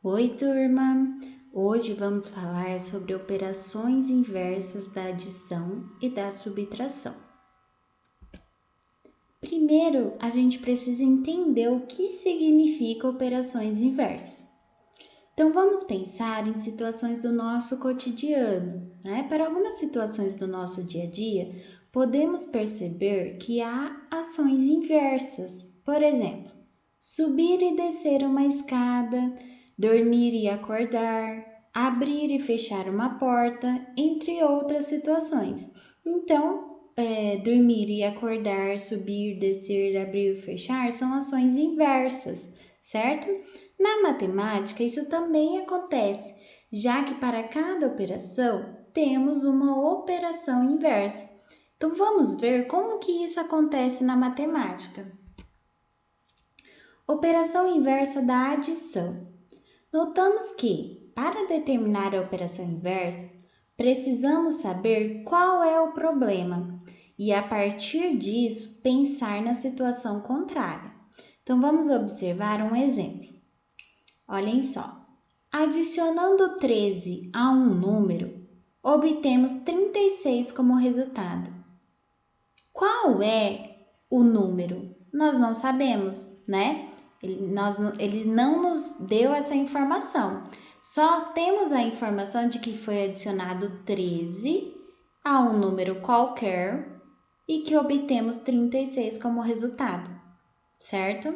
Oi, turma! Hoje vamos falar sobre operações inversas da adição e da subtração. Primeiro, a gente precisa entender o que significa operações inversas. Então, vamos pensar em situações do nosso cotidiano, né? Para algumas situações do nosso dia a dia, podemos perceber que há ações inversas. Por exemplo, subir e descer uma escada, dormir e acordar, abrir e fechar uma porta, entre outras situações. Então, dormir e acordar, subir, descer, abrir e fechar são ações inversas, certo? Na matemática, isso também acontece, já que para cada operação temos uma operação inversa. Então, vamos ver como que isso acontece na matemática. Operação inversa da adição. Notamos que, para determinar a operação inversa, precisamos saber qual é o problema e, a partir disso, pensar na situação contrária. Então, vamos observar um exemplo. Olhem só. Adicionando 13 a um número, obtemos 36 como resultado. Qual é o número? Nós não sabemos, né? Ele não nos deu essa informação. Só temos a informação de que foi adicionado 13 a um número qualquer e que obtemos 36 como resultado, certo?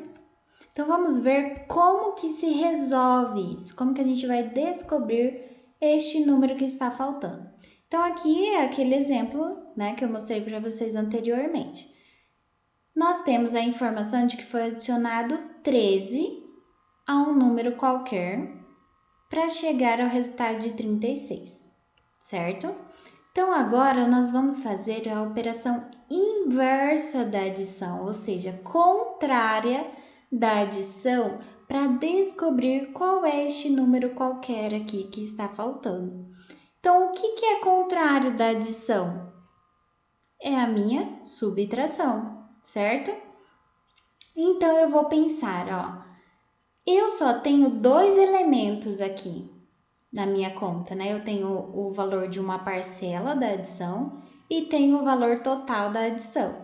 Então, vamos ver como que se resolve isso, como que a gente vai descobrir este número que está faltando. Então, aqui é aquele exemplo, né, que eu mostrei para vocês anteriormente. Nós temos a informação de que foi adicionado 13 a um número qualquer para chegar ao resultado de 36, certo? Então, agora nós vamos fazer a operação inversa da adição, ou seja, contrária da adição, para descobrir qual é este número qualquer aqui que está faltando. Então, o que é contrário da adição? É a minha subtração, certo? Então, eu vou pensar, ó, eu só tenho dois elementos aqui na minha conta, né? Eu tenho o valor de uma parcela da adição e tenho o valor total da adição.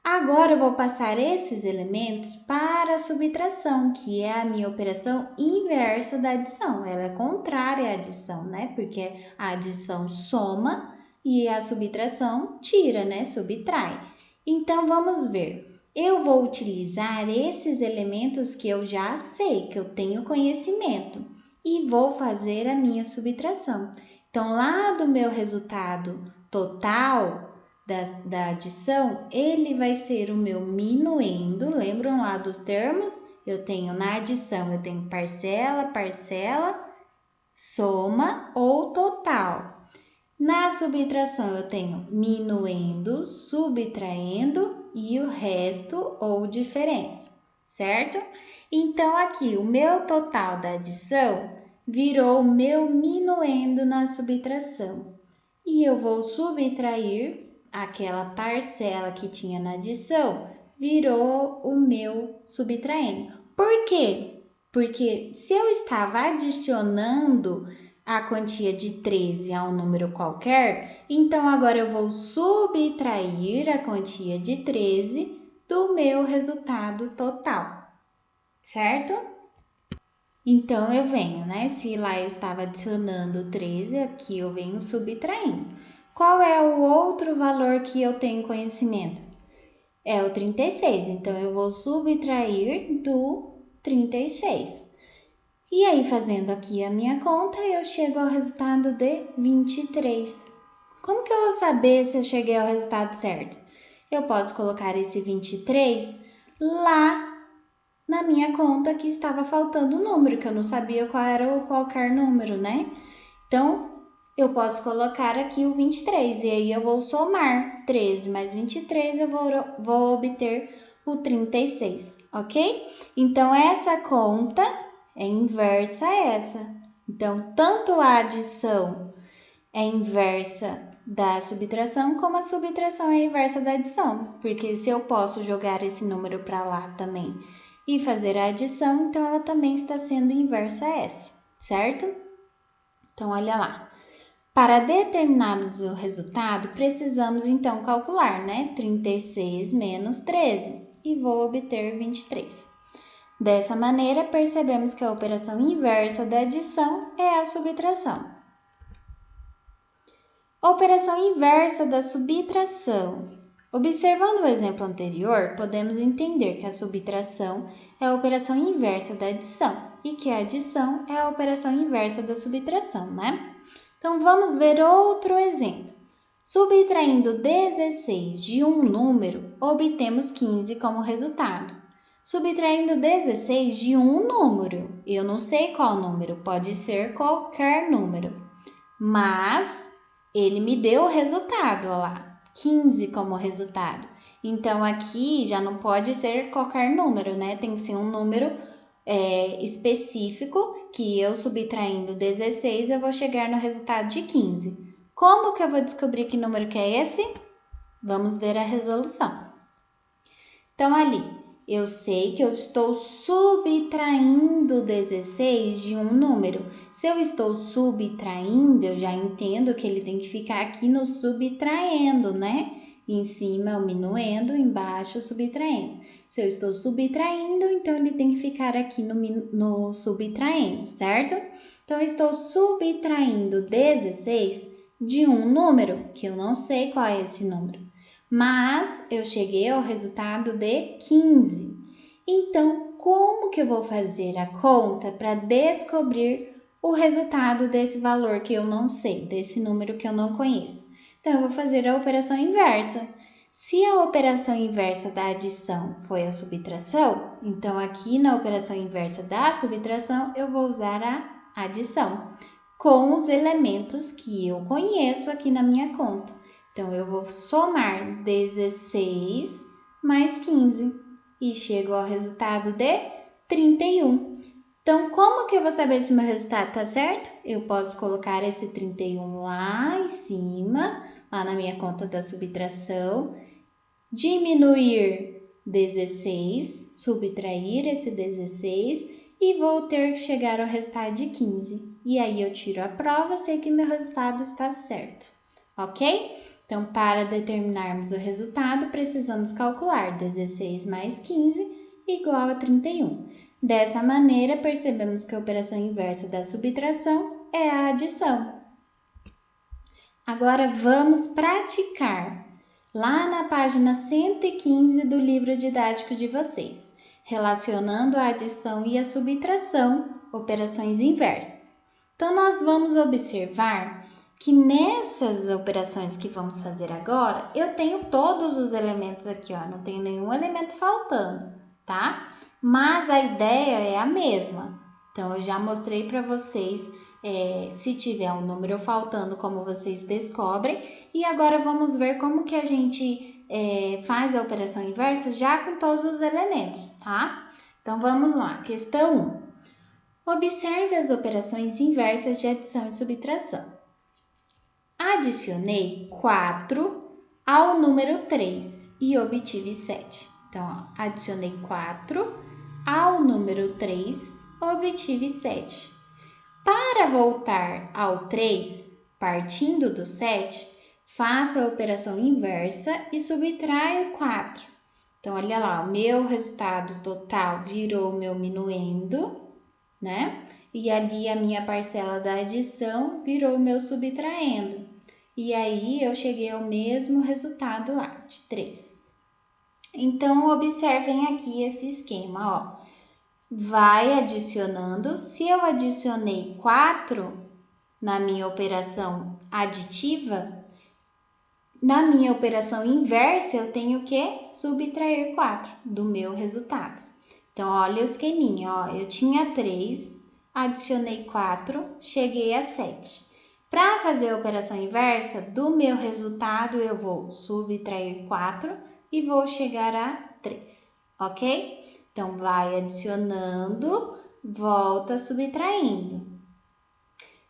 Agora eu vou passar esses elementos para a subtração, que é a minha operação inversa da adição. Ela é contrária à adição, né? Porque a adição soma e a subtração tira, né? Subtrai. Então, vamos ver. Eu vou utilizar esses elementos que eu já sei, que eu tenho conhecimento, e vou fazer a minha subtração. Então, lá do meu resultado total da adição, ele vai ser o meu minuendo. Lembram lá dos termos? Eu tenho na adição, eu tenho parcela, parcela, soma ou total. Na subtração, eu tenho minuendo, subtraindo e o resto ou diferença, certo? Então, aqui, o meu total da adição virou o meu minuendo na subtração. E eu vou subtrair aquela parcela que tinha na adição, virou o meu subtraindo. Por quê? Porque se eu estava adicionando a quantia de 13 a um número qualquer, então agora eu vou subtrair a quantia de 13 do meu resultado total, certo? Então, eu venho, né? Se lá eu estava adicionando 13, aqui eu venho subtraindo. Qual é o outro valor que eu tenho conhecimento? É o 36, então eu vou subtrair do 36. E aí, fazendo aqui a minha conta, eu chego ao resultado de 23. Como que eu vou saber se eu cheguei ao resultado certo? Eu posso colocar esse 23 lá na minha conta que estava faltando o número, que eu não sabia qual era o qualquer número, né? Então, eu posso colocar aqui o 23 e aí eu vou somar 13 mais 23, eu vou obter o 36, ok? Então, essa conta é inversa a essa. Então, tanto a adição é inversa da subtração, como a subtração é inversa da adição, porque se eu posso jogar esse número para lá também e fazer a adição, então ela também está sendo inversa a essa, certo? Então, olha lá. Para determinarmos o resultado, precisamos então calcular, né? 36 menos 13 e vou obter 23. Dessa maneira, percebemos que a operação inversa da adição é a subtração. Operação inversa da subtração. Observando o exemplo anterior, podemos entender que a subtração é a operação inversa da adição e que a adição é a operação inversa da subtração, né? Então, vamos ver outro exemplo. Subtraindo 16 de um número, obtemos 15 como resultado. Subtraindo 16 de um número, eu não sei qual número, pode ser qualquer número, mas ele me deu o resultado, olha lá, 15 como resultado. Então, aqui já não pode ser qualquer número, né? Tem que ser um número específico, que eu subtraindo 16, eu vou chegar no resultado de 15. Como que eu vou descobrir que número que é esse? Vamos ver a resolução. Então, ali, eu sei que eu estou subtraindo 16 de um número. Se eu estou subtraindo, eu já entendo que ele tem que ficar aqui no subtraindo, né? Em cima o minuendo, embaixo o subtraindo. Se eu estou subtraindo, então ele tem que ficar aqui no subtraindo, certo? Então, eu estou subtraindo 16 de um número, que eu não sei qual é esse número, mas eu cheguei ao resultado de 15. Então, como que eu vou fazer a conta para descobrir o resultado desse valor que eu não sei, desse número que eu não conheço? Então, eu vou fazer a operação inversa. Se a operação inversa da adição foi a subtração, então aqui na operação inversa da subtração eu vou usar a adição com os elementos que eu conheço aqui na minha conta. Então, eu vou somar 16 mais 15 e chego ao resultado de 31. Então, como que eu vou saber se meu resultado está certo? Eu posso colocar esse 31 lá em cima, lá na minha conta da subtração, diminuir 16, subtrair esse 16 e vou ter que chegar ao resultado de 15. E aí eu tiro a prova, sei que meu resultado está certo, ok? Então, para determinarmos o resultado, precisamos calcular 16 mais 15 igual a 31. Dessa maneira, percebemos que a operação inversa da subtração é a adição. Agora, vamos praticar lá na página 115 do livro didático de vocês, relacionando a adição e a subtração, operações inversas. Então, nós vamos observar que nessas operações que vamos fazer agora, eu tenho todos os elementos aqui, ó, não tenho nenhum elemento faltando, tá? Mas a ideia é a mesma. Então, eu já mostrei para vocês se tiver um número faltando, como vocês descobrem. E agora vamos ver como que a gente faz a operação inversa já com todos os elementos, tá? Então, vamos lá. Questão 1. Observe as operações inversas de adição e subtração. Adicionei 4 ao número 3 e obtive 7. Então, ó, adicionei 4 ao número 3, obtive 7. Para voltar ao 3, partindo do 7, faça a operação inversa e subtraia o 4. Então, olha lá, o meu resultado total virou o meu minuendo, né? E ali a minha parcela da adição virou o meu subtraendo. E aí, eu cheguei ao mesmo resultado lá, de 3. Então, observem aqui esse esquema, ó. Vai adicionando. Se eu adicionei 4 na minha operação aditiva, na minha operação inversa, eu tenho que subtrair 4 do meu resultado. Então, olha o esqueminha, ó. Eu tinha 3, adicionei 4, cheguei a 7. Para fazer a operação inversa, do meu resultado, eu vou subtrair 4 e vou chegar a 3, ok? Então, vai adicionando, volta subtraindo.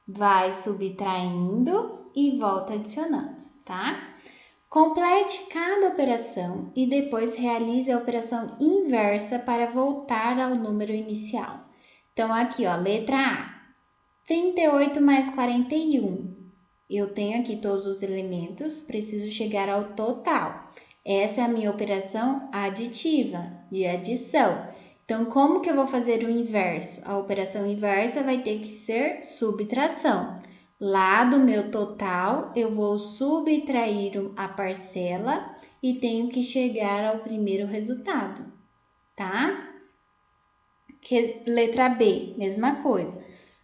Vai subtraindo e volta adicionando, tá? Complete cada operação e depois realize a operação inversa para voltar ao número inicial. Então, aqui, ó, letra A, 38 mais 41. Eu tenho aqui todos os elementos, preciso chegar ao total. Essa é a minha operação aditiva, de adição. Então, como que eu vou fazer o inverso? A operação inversa vai ter que ser subtração. Lá do meu total, eu vou subtrair a parcela e tenho que chegar ao primeiro resultado, tá? Letra B, mesma coisa.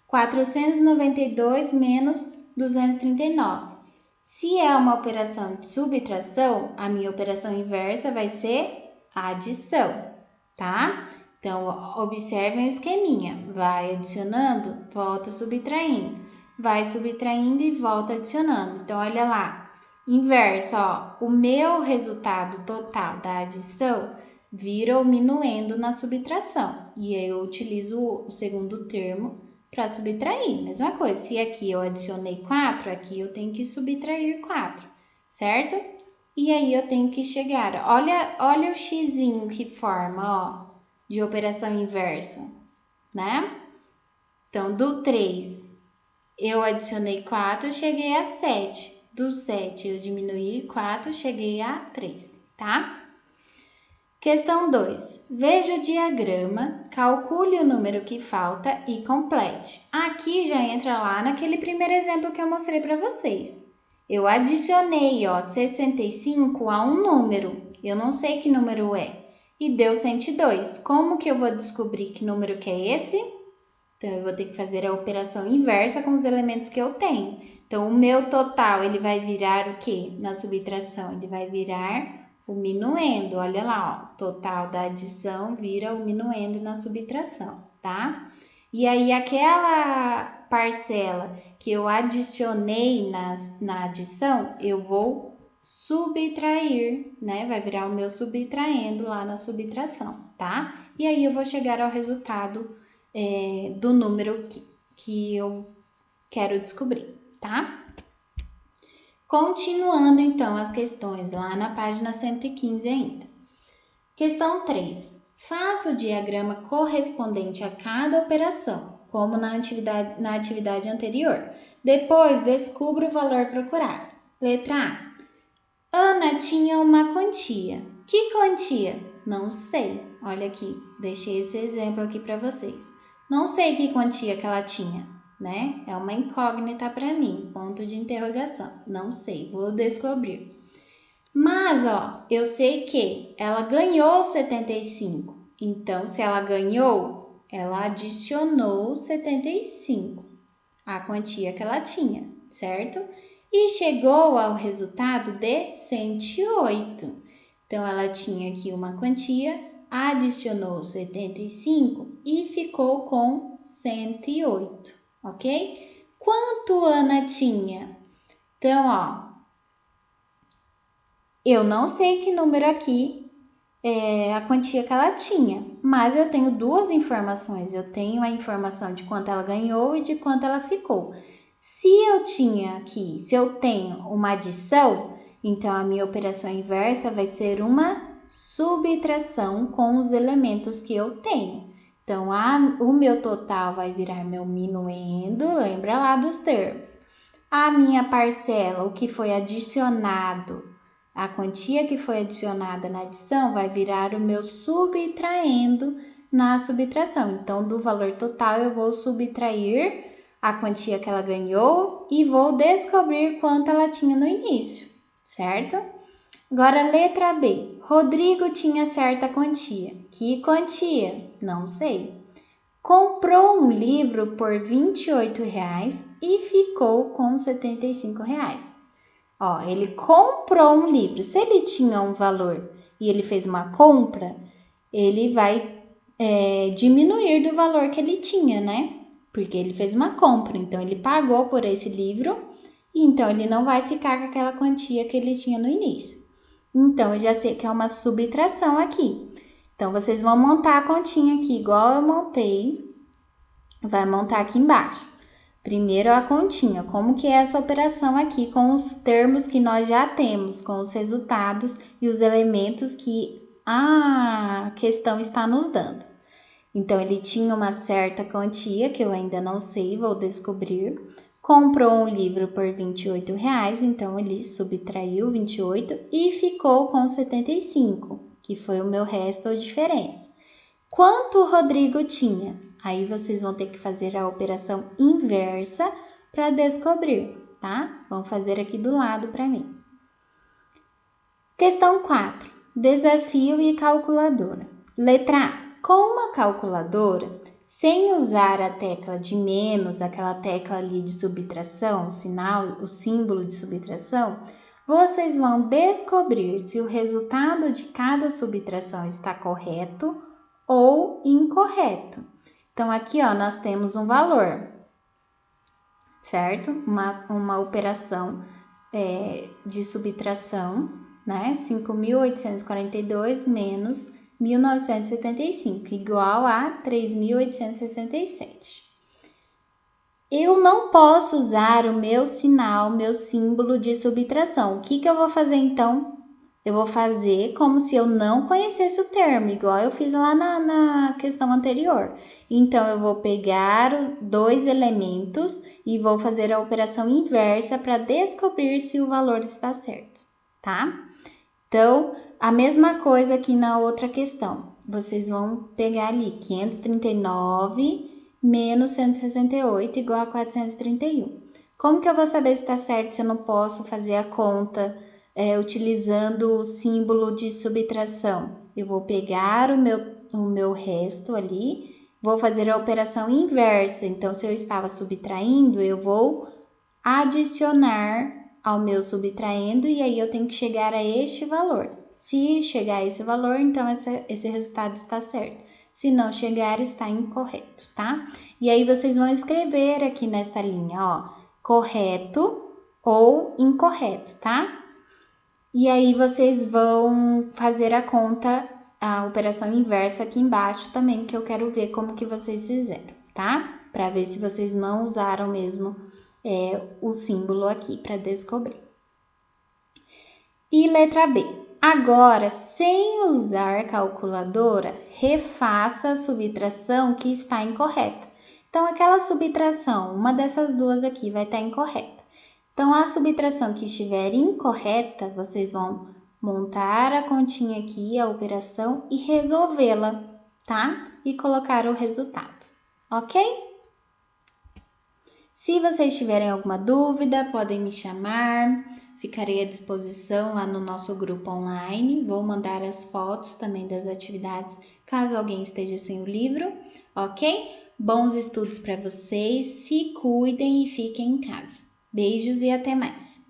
492 menos 239. Se é uma operação de subtração, a minha operação inversa vai ser adição, tá? Então, observem o esqueminha. Vai adicionando, volta subtraindo. Vai subtraindo e volta adicionando. Então, olha lá. Inverso, ó. O meu resultado total da adição vira o minuendo na subtração. E aí eu utilizo o segundo termo para subtrair. Mesma coisa. Se aqui eu adicionei 4, aqui eu tenho que subtrair 4. Certo? E aí eu tenho que chegar. Olha o xizinho que forma, ó, de operação inversa, né? Então, do 3, eu adicionei 4, cheguei a 7. Do 7, eu diminuí 4, cheguei a 3, tá? Questão 2. Veja o diagrama, calcule o número que falta e complete. Aqui já entra lá naquele primeiro exemplo que eu mostrei para vocês. Eu adicionei, ó, 65 a um número. Eu não sei que número é. E deu 102. Como que eu vou descobrir que número que é esse? Então, eu vou ter que fazer a operação inversa com os elementos que eu tenho. Então, o meu total, ele vai virar o quê? Na subtração, ele vai virar o minuendo. Olha lá, ó, total da adição vira o minuendo na subtração, tá? E aí, aquela parcela que eu adicionei na adição, eu vou subtrair, né? Vai virar o meu subtraindo lá na subtração, tá? E aí, eu vou chegar ao resultado do número que eu quero descobrir, tá? Continuando, então, as questões lá na página 115 ainda. Questão 3. Faça o diagrama correspondente a cada operação, como na atividade anterior. Depois, descubra o valor procurado. Letra A. Ana tinha uma quantia. Que quantia? Não sei. Olha aqui, deixei esse exemplo aqui para vocês. Não sei que quantia que ela tinha, né? É uma incógnita para mim, ponto de interrogação. Não sei, vou descobrir. Mas, ó, eu sei que ela ganhou 75. Então, se ela ganhou, ela adicionou 75, a quantia que ela tinha, certo? E chegou ao resultado de 108. Então, ela tinha aqui uma quantia, adicionou 75 e ficou com 108, ok? Quanto Ana tinha? Então, ó, eu não sei que número aqui é a quantia que ela tinha, mas eu tenho duas informações. Eu tenho a informação de quanto ela ganhou e de quanto ela ficou. Se eu tenho uma adição, então a minha operação inversa vai ser uma subtração com os elementos que eu tenho. Então, o meu total vai virar meu minuendo, lembra lá dos termos. A minha parcela, o que foi adicionado, a quantia que foi adicionada na adição vai virar o meu subtraendo na subtração. Então, do valor total, eu vou subtrair a quantia que ela ganhou e vou descobrir quanto ela tinha no início, certo? Agora, letra B. Rodrigo tinha certa quantia. Que quantia? Não sei. Comprou um livro por R$ 28,00 e ficou com R$ 75,00. Ó, ele comprou um livro. Se ele tinha um valor e ele fez uma compra, ele vai diminuir do valor que ele tinha, né? Porque ele fez uma compra, então ele pagou por esse livro, e então ele não vai ficar com aquela quantia que ele tinha no início. Então, eu já sei que é uma subtração aqui. Então, vocês vão montar a continha aqui, igual eu montei. Vai montar aqui embaixo. Primeiro a continha, como que é essa operação aqui com os termos que nós já temos, com os resultados e os elementos que a questão está nos dando. Então, ele tinha uma certa quantia, que eu ainda não sei, vou descobrir. Comprou um livro por R$28, então ele subtraiu 28 e ficou com 75, que foi o meu resto ou diferença. Quanto o Rodrigo tinha? Aí vocês vão ter que fazer a operação inversa para descobrir, tá? Vão fazer aqui do lado para mim. Questão 4. Desafio e calculadora. Letra A. Com uma calculadora, sem usar a tecla de menos, aquela tecla ali de subtração, o sinal, o símbolo de subtração, vocês vão descobrir se o resultado de cada subtração está correto ou incorreto. Então, aqui, ó, nós temos um valor, certo? Uma operação de subtração, né? 5.842 menos 1.975, igual a 3.867. Eu não posso usar o meu sinal, meu símbolo de subtração. O que eu vou fazer, então? Eu vou fazer como se eu não conhecesse o termo, igual eu fiz lá na questão anterior. Então, eu vou pegar os dois elementos e vou fazer a operação inversa para descobrir se o valor está certo, tá? Então, a mesma coisa aqui na outra questão. Vocês vão pegar ali 539 menos 168 igual a 431. Como que eu vou saber se está certo se eu não posso fazer a conta utilizando o símbolo de subtração? Eu vou pegar o meu resto ali, vou fazer a operação inversa. Então, se eu estava subtraindo, eu vou adicionar ao meu subtraindo e aí eu tenho que chegar a este valor. Se chegar a esse valor, então esse resultado está certo. Se não chegar, está incorreto, tá? E aí vocês vão escrever aqui nesta linha, ó, correto ou incorreto, tá? E aí vocês vão fazer a conta, a operação inversa aqui embaixo também, que eu quero ver como que vocês fizeram, tá? Para ver se vocês não usaram mesmo o símbolo aqui para descobrir. E letra B. Agora, sem usar calculadora, refaça a subtração que está incorreta. Então, aquela subtração, uma dessas duas aqui vai estar incorreta. Então, a subtração que estiver incorreta, vocês vão montar a continha aqui, a operação, e resolvê-la, tá? E colocar o resultado, ok? Se vocês tiverem alguma dúvida, podem me chamar, ficarei à disposição lá no nosso grupo online. Vou mandar as fotos também das atividades, caso alguém esteja sem o livro, ok? Bons estudos para vocês, se cuidem e fiquem em casa. Beijos e até mais!